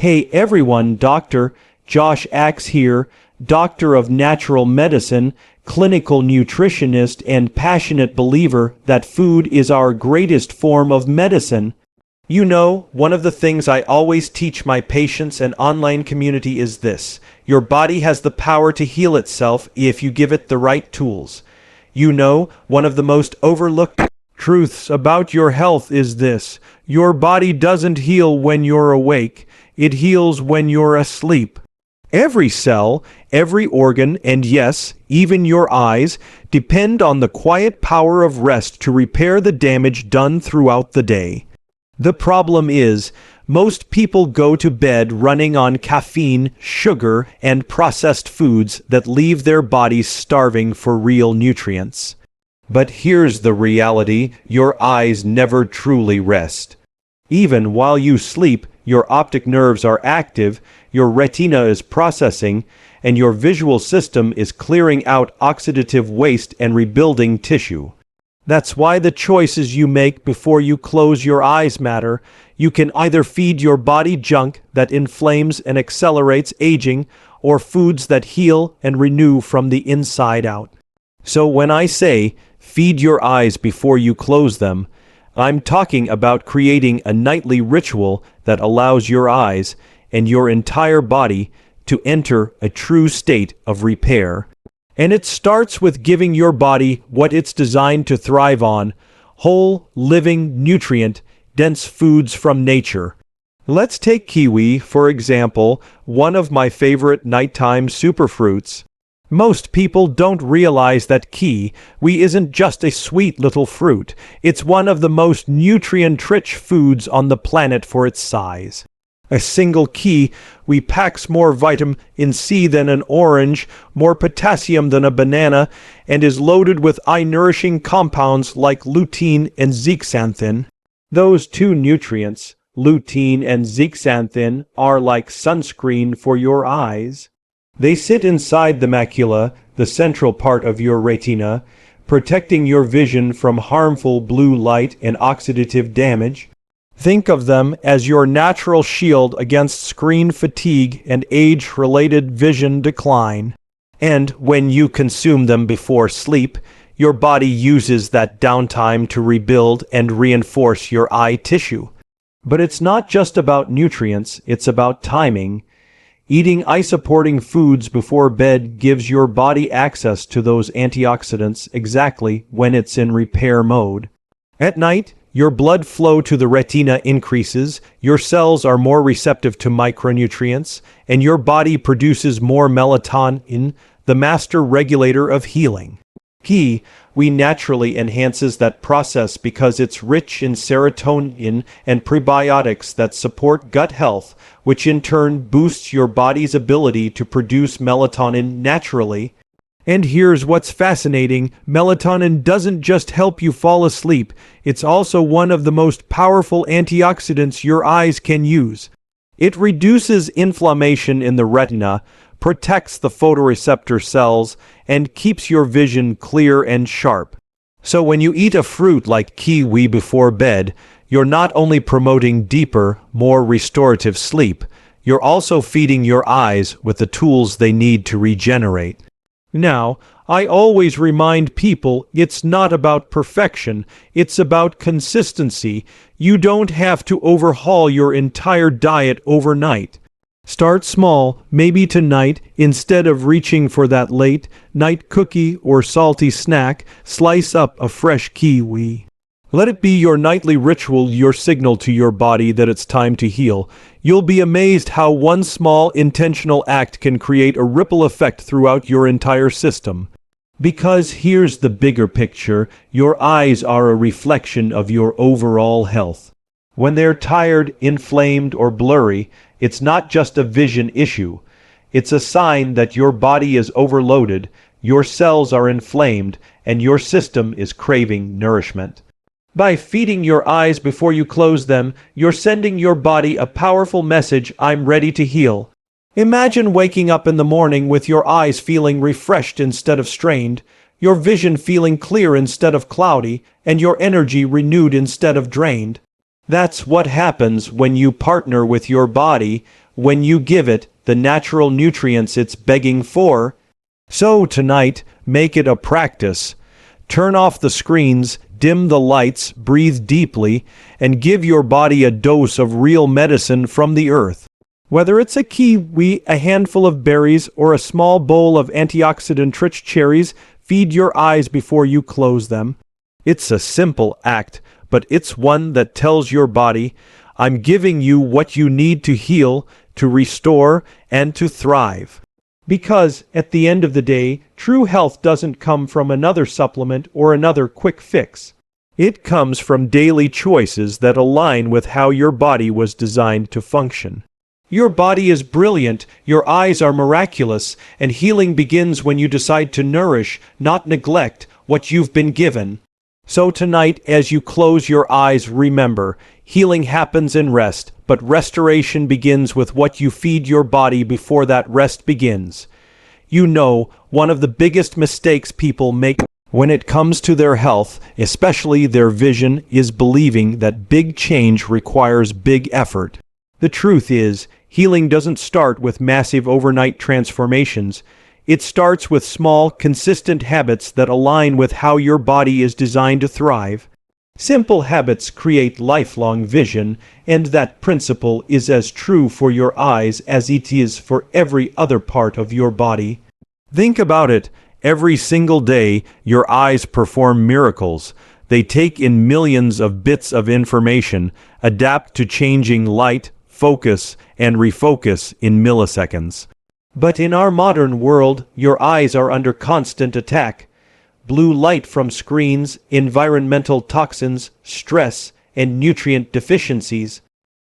Hey everyone, Dr. Josh Axe here, doctor of natural medicine, clinical nutritionist, and passionate believer that food is our greatest form of medicine. You know, one of the things I always teach my patients and online community is this: your body has the power to heal itself if you give it the right tools. You know, one of the most overlooked truths about your health is this: your body doesn't heal when you're awake, it heals when you're asleep. Every cell, every organ, and yes, even your eyes, depend on the quiet power of rest to repair the damage done throughout the day. The problem is, most people go to bed running on caffeine, sugar, and processed foods that leave their bodies starving for real nutrients. But here's the reality: your eyes never truly rest. Even while you sleep, your optic nerves are active, your retina is processing, and your visual system is clearing out oxidative waste and rebuilding tissue. That's why the choices you make before you close your eyes matter. You can either feed your body junk that inflames and accelerates aging, or foods that heal and renew from the inside out. So when I say, feed your eyes before you close them, I'm talking about creating a nightly ritual that allows your eyes and your entire body to enter a true state of repair. And it starts with giving your body what it's designed to thrive on: whole, living, nutrient-dense foods from nature. Let's take kiwi, for example, one of my favorite nighttime superfruits. Most people don't realize that kiwi isn't just a sweet little fruit. It's one of the most nutrient-rich foods on the planet for its size. A single kiwi packs more vitamin C than an orange, more potassium than a banana, and is loaded with eye-nourishing compounds like lutein and zeaxanthin. Those two nutrients, lutein and zeaxanthin, are like sunscreen for your eyes. They sit inside the macula, the central part of your retina, protecting your vision from harmful blue light and oxidative damage. Think of them as your natural shield against screen fatigue and age-related vision decline. And when you consume them before sleep, your body uses that downtime to rebuild and reinforce your eye tissue. But it's not just about nutrients, it's about timing. Eating eye-supporting foods before bed gives your body access to those antioxidants exactly when it's in repair mode. At night, your blood flow to the retina increases, your cells are more receptive to micronutrients, and your body produces more melatonin, the master regulator of healing. Kiwi naturally enhances that process because it's rich in serotonin and prebiotics that support gut health, which in turn boosts your body's ability to produce melatonin naturally. And here's what's fascinating: melatonin doesn't just help you fall asleep, it's also one of the most powerful antioxidants your eyes can use. It reduces inflammation in the retina, protects the photoreceptor cells, and keeps your vision clear and sharp. So when you eat a fruit like kiwi before bed, you're not only promoting deeper, more restorative sleep, you're also feeding your eyes with the tools they need to regenerate. Now, I always remind people it's not about perfection, it's about consistency. You don't have to overhaul your entire diet overnight. Start small, maybe tonight. Instead of reaching for that late night cookie or salty snack, slice up a fresh kiwi. Let it be your nightly ritual, your signal to your body that it's time to heal. You'll be amazed how one small intentional act can create a ripple effect throughout your entire system. Because here's the bigger picture: your eyes are a reflection of your overall health. When they're tired, inflamed, or blurry, it's not just a vision issue. It's a sign that your body is overloaded, your cells are inflamed, and your system is craving nourishment. By feeding your eyes before you close them, you're sending your body a powerful message: I'm ready to heal. Imagine waking up in the morning with your eyes feeling refreshed instead of strained, your vision feeling clear instead of cloudy, and your energy renewed instead of drained. That's what happens when you partner with your body, when you give it the natural nutrients it's begging for. So tonight, make it a practice. Turn off the screens, dim the lights, breathe deeply, and give your body a dose of real medicine from the earth. Whether it's a kiwi, a handful of berries, or a small bowl of antioxidant-rich cherries, feed your eyes before you close them. It's a simple act, but it's one that tells your body, I'm giving you what you need to heal, to restore, and to thrive. Because, at the end of the day, true health doesn't come from another supplement or another quick fix. It comes from daily choices that align with how your body was designed to function. Your body is brilliant, your eyes are miraculous, and healing begins when you decide to nourish, not neglect, what you've been given. So tonight, as you close your eyes, remember, healing happens in rest, but restoration begins with what you feed your body before that rest begins. You know, one of the biggest mistakes people make when it comes to their health, especially their vision, is believing that big change requires big effort. The truth is, healing doesn't start with massive overnight transformations. It starts with small, consistent habits that align with how your body is designed to thrive. Simple habits create lifelong vision, and that principle is as true for your eyes as it is for every other part of your body. Think about it. Every single day, your eyes perform miracles. They take in millions of bits of information, adapt to changing light, focus, and refocus in milliseconds. But in our modern world, your eyes are under constant attack. Blue light from screens, environmental toxins, stress, and nutrient deficiencies.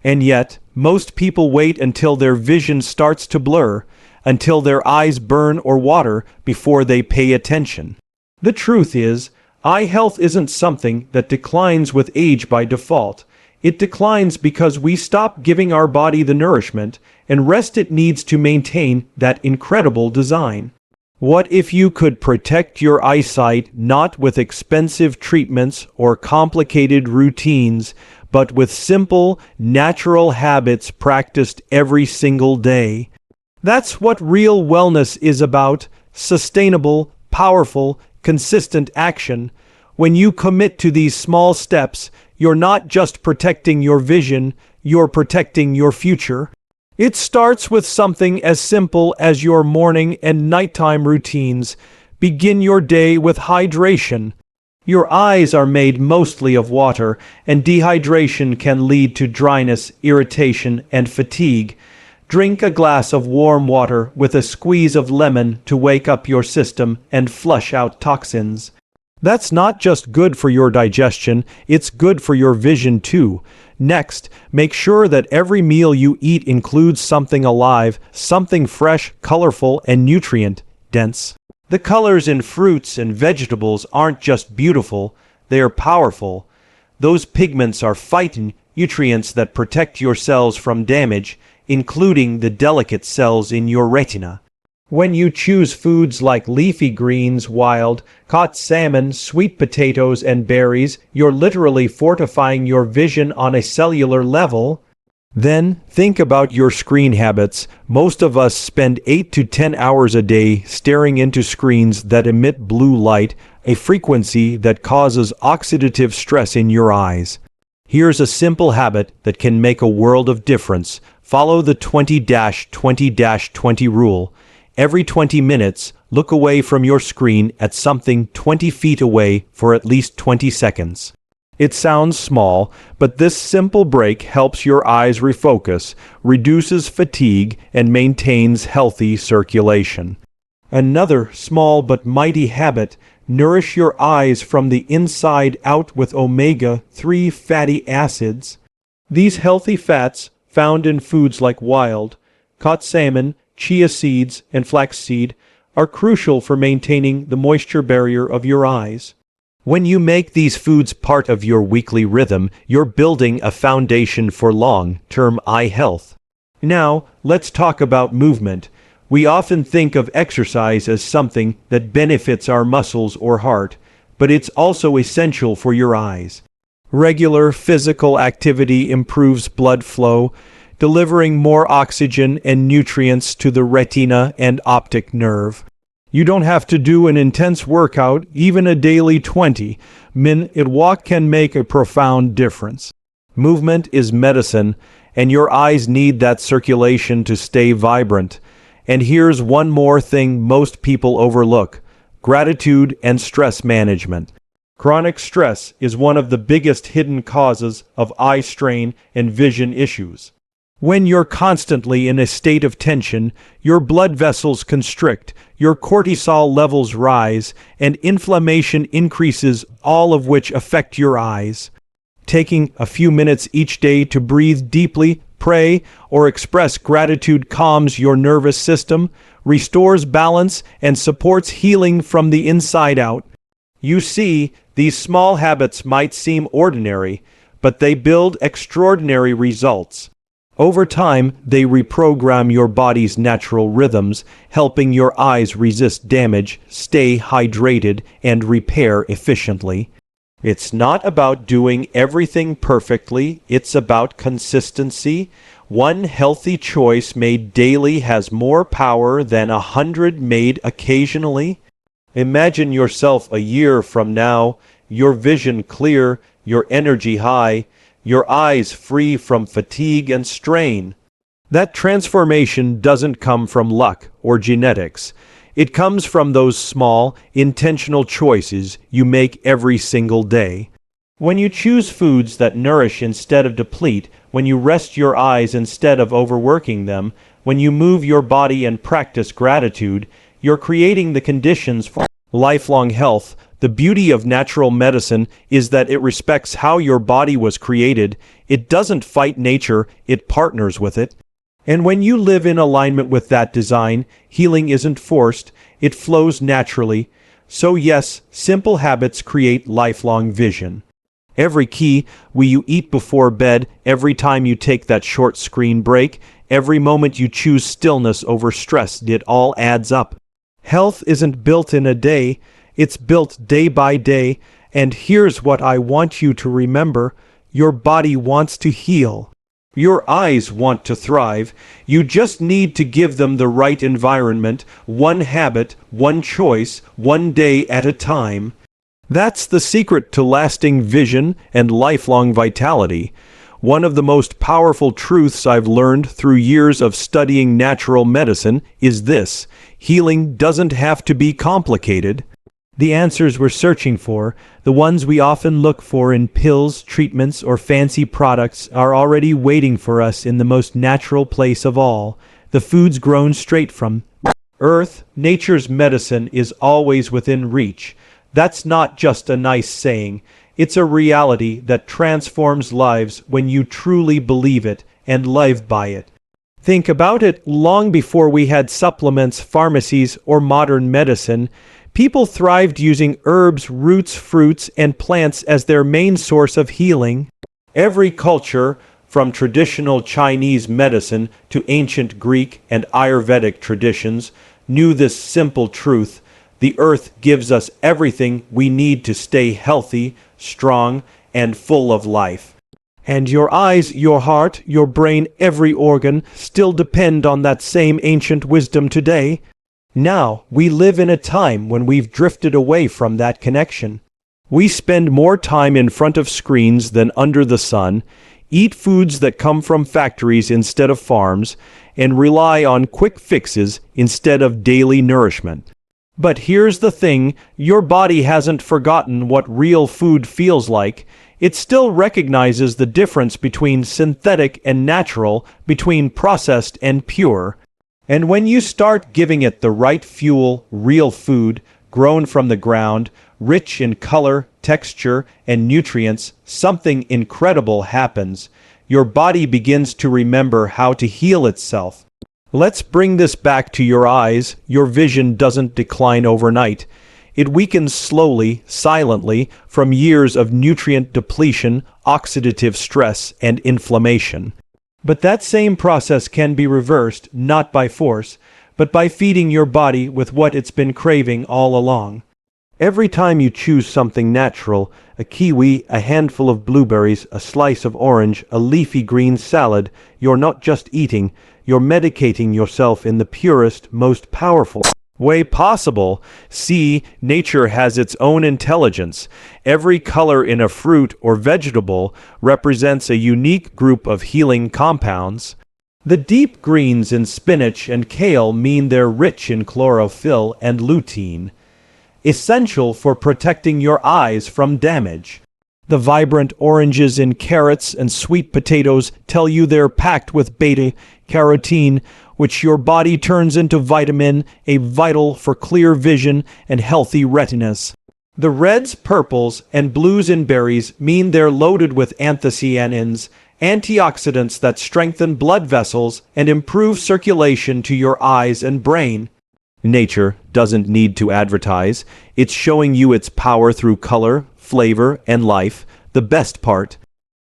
And yet, most people wait until their vision starts to blur, until their eyes burn or water before they pay attention. The truth is, eye health isn't something that declines with age by default. It declines because we stop giving our body the nourishment and rest it needs to maintain that incredible design. What if you could protect your eyesight not with expensive treatments or complicated routines, but with simple, natural habits practiced every single day? That's what real wellness is about: sustainable, powerful, consistent action. When you commit to these small steps, you're not just protecting your vision, you're protecting your future. It starts with something as simple as your morning and nighttime routines. Begin your day with hydration. Your eyes are made mostly of water, and dehydration can lead to dryness, irritation, and fatigue. Drink a glass of warm water with a squeeze of lemon to wake up your system and flush out toxins. That's not just good for your digestion, it's good for your vision too. Next, make sure that every meal you eat includes something alive, something fresh, colorful, and nutrient-dense. The colors in fruits and vegetables aren't just beautiful, they are powerful. Those pigments are phytonutrients that protect your cells from damage, including the delicate cells in your retina. When you choose foods like leafy greens, wild, caught salmon, sweet potatoes, and berries, you're literally fortifying your vision on a cellular level. Then, think about your screen habits. Most of us spend 8 to 10 hours a day staring into screens that emit blue light, a frequency that causes oxidative stress in your eyes. Here's a simple habit that can make a world of difference. Follow the 20-20-20 rule. Every 20 minutes, look away from your screen at something 20 feet away for at least 20 seconds. It sounds small, but this simple break helps your eyes refocus, reduces fatigue, and maintains healthy circulation. Another small but mighty habit: nourish your eyes from the inside out with omega-3 fatty acids. These healthy fats, found in foods like wild, caught salmon, chia seeds, and flaxseed, are crucial for maintaining the moisture barrier of your eyes. When you make these foods part of your weekly rhythm, you're building a foundation for long-term eye health. Now, let's talk about movement. We often think of exercise as something that benefits our muscles or heart, but it's also essential for your eyes. Regular physical activity improves blood flow, delivering more oxygen and nutrients to the retina and optic nerve. You don't have to do an intense workout, even a daily 20-minute walk can make a profound difference. Movement is medicine, and your eyes need that circulation to stay vibrant. And here's one more thing most people overlook: gratitude and stress management. Chronic stress is one of the biggest hidden causes of eye strain and vision issues. When you're constantly in a state of tension, your blood vessels constrict, your cortisol levels rise, and inflammation increases, all of which affect your eyes. Taking a few minutes each day to breathe deeply, pray, or express gratitude calms your nervous system, restores balance, and supports healing from the inside out. You see, these small habits might seem ordinary, but they build extraordinary results. Over time, they reprogram your body's natural rhythms, helping your eyes resist damage, stay hydrated, and repair efficiently. It's not about doing everything perfectly, it's about consistency. One healthy choice made daily has more power than 100 made occasionally. Imagine yourself a year from now, your vision clear, your energy high, your eyes free from fatigue and strain. That transformation doesn't come from luck or genetics. It comes from those small, intentional choices you make every single day. When you choose foods that nourish instead of deplete, when you rest your eyes instead of overworking them, when you move your body and practice gratitude, you're creating the conditions for lifelong health. The beauty of natural medicine is that it respects how your body was created. It doesn't fight nature, it partners with it. And when you live in alignment with that design, healing isn't forced, it flows naturally. So yes, simple habits create lifelong vision. Every key you eat before bed, every time you take that short screen break, every moment you choose stillness over stress, it all adds up. Health isn't built in a day, it's built day by day, and here's what I want you to remember: your body wants to heal. Your eyes want to thrive. You just need to give them the right environment, one habit, one choice, one day at a time. That's the secret to lasting vision and lifelong vitality. One of the most powerful truths I've learned through years of studying natural medicine is this: healing doesn't have to be complicated. The answers we're searching for, the ones we often look for in pills, treatments, or fancy products, are already waiting for us in the most natural place of all, the foods grown straight from Earth. Nature's medicine is always within reach. That's not just a nice saying. It's a reality that transforms lives when you truly believe it and live by it. Think about it. Long before we had supplements, pharmacies, or modern medicine, people thrived using herbs, roots, fruits, and plants as their main source of healing. Every culture, from traditional Chinese medicine to ancient Greek and Ayurvedic traditions, knew this simple truth: the earth gives us everything we need to stay healthy, strong, and full of life. And your eyes, your heart, your brain, every organ still depend on that same ancient wisdom today. Now, we live in a time when we've drifted away from that connection. We spend more time in front of screens than under the sun, eat foods that come from factories instead of farms, and rely on quick fixes instead of daily nourishment. But here's the thing: your body hasn't forgotten what real food feels like. It still recognizes the difference between synthetic and natural, between processed and pure. And when you start giving it the right fuel, real food, grown from the ground, rich in color, texture, and nutrients, something incredible happens. Your body begins to remember how to heal itself. Let's bring this back to your eyes. Your vision doesn't decline overnight. It weakens slowly, silently, from years of nutrient depletion, oxidative stress, and inflammation. But that same process can be reversed, not by force, but by feeding your body with what it's been craving all along. Every time you choose something natural, a kiwi, a handful of blueberries, a slice of orange, a leafy green salad, you're not just eating, you're medicating yourself in the purest, most powerful way possible. See, nature has its own intelligence. Every color in a fruit or vegetable represents a unique group of healing compounds. The deep greens in spinach and kale mean they're rich in chlorophyll and lutein, essential for protecting your eyes from damage. The vibrant oranges in carrots and sweet potatoes tell you they're packed with beta-carotene, which your body turns into vitamin A, vital for clear vision and healthy retinas. The reds, purples, and blues in berries mean they're loaded with anthocyanins, antioxidants that strengthen blood vessels and improve circulation to your eyes and brain. Nature doesn't need to advertise. It's showing you its power through color, flavor, and life. The best part: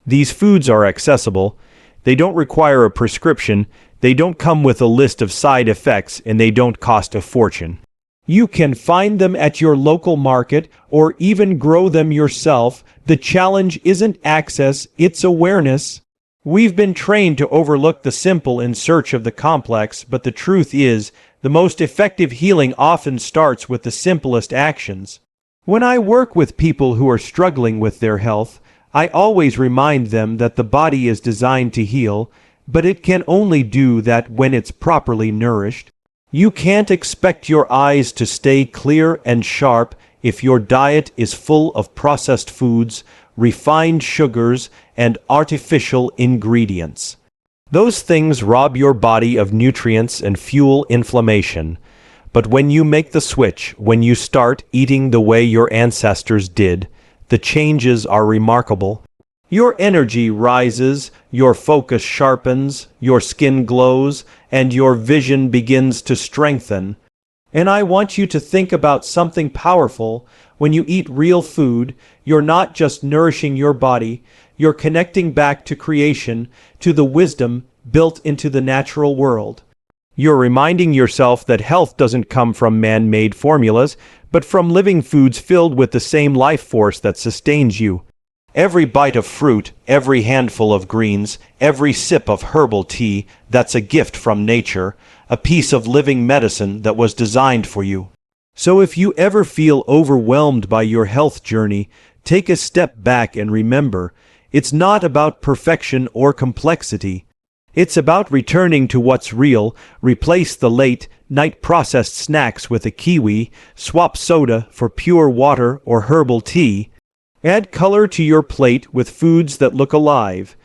these foods are accessible. They don't require a prescription. They don't come with a list of side effects, and they don't cost a fortune. You can find them at your local market or even grow them yourself. The challenge isn't access, it's awareness. We've been trained to overlook the simple in search of the complex, but the truth is, the most effective healing often starts with the simplest actions. When I work with people who are struggling with their health, I always remind them that the body is designed to heal, but it can only do that when it's properly nourished. You can't expect your eyes to stay clear and sharp if your diet is full of processed foods, refined sugars, and artificial ingredients. Those things rob your body of nutrients and fuel inflammation. But when you make the switch, when you start eating the way your ancestors did, the changes are remarkable. Your energy rises, your focus sharpens, your skin glows, and your vision begins to strengthen. And I want you to think about something powerful. When you eat real food, you're not just nourishing your body, you're connecting back to creation, to the wisdom built into the natural world. You're reminding yourself that health doesn't come from man-made formulas, but from living foods filled with the same life force that sustains you. Every bite of fruit, every handful of greens, every sip of herbal tea, that's a gift from nature, a piece of living medicine that was designed for you. So if you ever feel overwhelmed by your health journey, take a step back and remember, it's not about perfection or complexity. It's about returning to what's real. Replace the late-night processed snacks with a kiwi, swap soda for pure water or herbal tea. Add color to your plate with foods that look alive.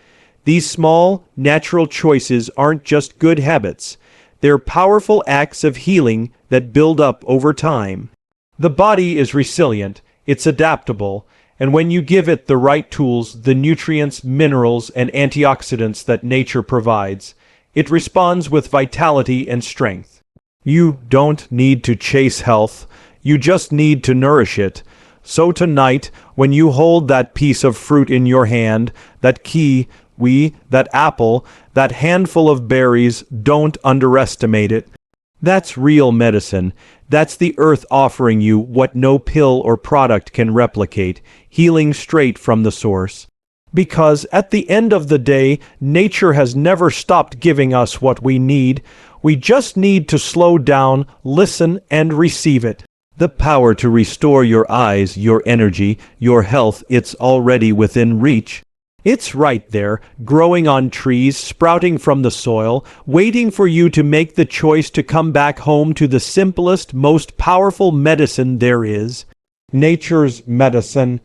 These small, natural choices aren't just good habits. They're powerful acts of healing that build up over time. The body is resilient, it's adaptable, and when you give it the right tools, the nutrients, minerals, and antioxidants that nature provides, it responds with vitality and strength. You don't need to chase health, you just need to nourish it. So tonight, when you hold that piece of fruit in your hand, that kiwi, that apple, that handful of berries, don't underestimate it. That's real medicine. That's the earth offering you what no pill or product can replicate, healing straight from the source. Because at the end of the day, nature has never stopped giving us what we need. We just need to slow down, listen, and receive it. The power to restore your eyes, your energy, your health, it's already within reach. It's right there, growing on trees, sprouting from the soil, waiting for you to make the choice to come back home to the simplest, most powerful medicine there is. Nature's medicine,